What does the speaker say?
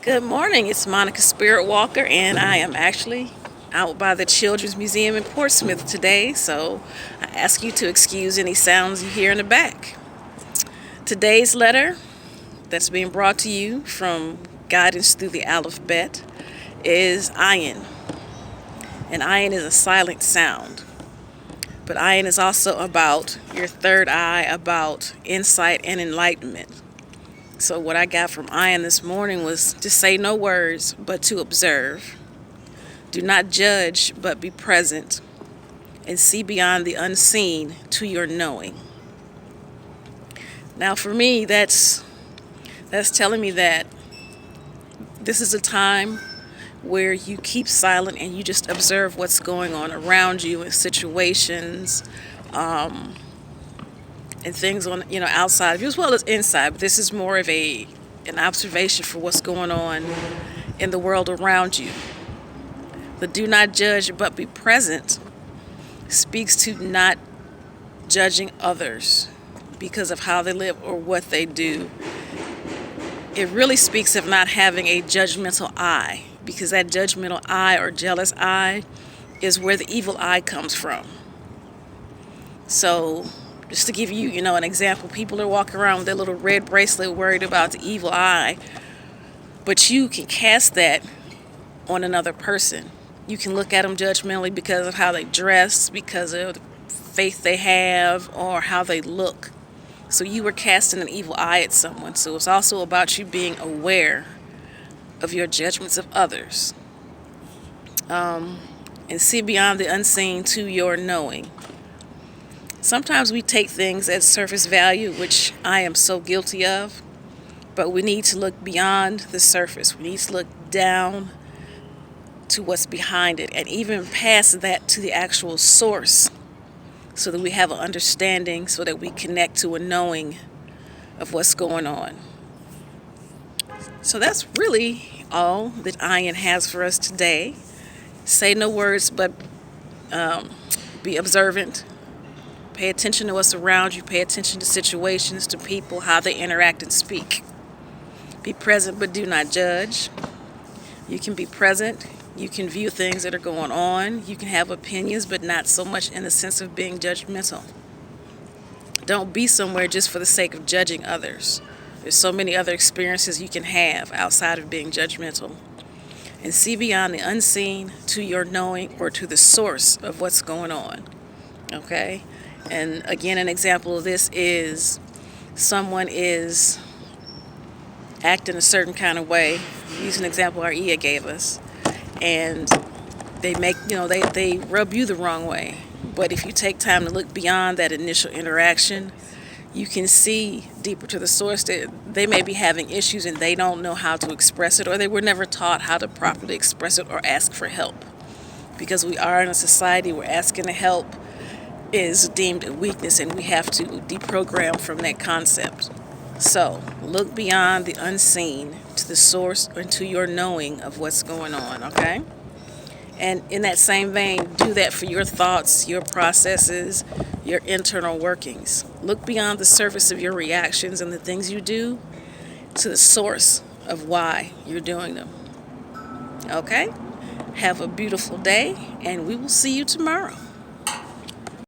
Good morning. It's Monica Spirit Walker, and I am actually out by the Children's Museum in Portsmouth today. So I ask you to excuse any sounds you hear in the back. Today's letter that's being brought to you from Guidance Through the Aleph Bet is Ayin. And Ayin is a silent sound. But Ayin is also about your third eye, about insight and enlightenment. So what I got from Ayin this morning was to say no words, but to observe. Do not judge, but be present, and see beyond the unseen to your knowing. Now for me, that's telling me that this is a time where you keep silent and you just observe what's going on around you in situations, and things on outside of you as well as inside. But this is more of an observation for what's going on in the world around you. The do not judge but be present speaks to not judging others because of how they live or what they do. It really speaks of not having a judgmental eye, because that judgmental eye or jealous eye is where the evil eye comes from. So just to give you, an example, people are walking around with their little red bracelet worried about the evil eye, but you can cast that on another person. You can look at them judgmentally because of how they dress, because of the faith they have, or how they look. So you were casting an evil eye at someone. So it's also about you being aware of your judgments of others, and see beyond the unseen to your knowing. Sometimes we take things at surface value, which I am so guilty of, but we need to look beyond the surface. We need to look down to what's behind it, and even past that to the actual source, so that we have an understanding, so that we connect to a knowing of what's going on. So that's really all that Ayin has for us today. Say no words, but be observant. Pay attention to what's around you. Pay attention to situations, to people, how they interact and speak. Be present, but do not judge. You can be present. You can view things that are going on. You can have opinions, but not so much in the sense of being judgmental. Don't be somewhere just for the sake of judging others. There's so many other experiences you can have outside of being judgmental. And see beyond the unseen to your knowing, or to the source of what's going on. Okay? And again, an example of this is someone is acting a certain kind of way. Use an example our EA gave us. And they make, they rub you the wrong way. But if you take time to look beyond that initial interaction, you can see deeper to the source that they may be having issues and they don't know how to express it, or they were never taught how to properly express it or ask for help. Because we are in a society where asking for help is deemed a weakness, and we have to deprogram from that concept. So look beyond the unseen to the source and to your knowing of what's going on, okay? And in that same vein, do that for your thoughts, your processes, your internal workings. Look beyond the surface of your reactions and the things you do to the source of why you're doing them. Okay? Have a beautiful day, and we will see you tomorrow.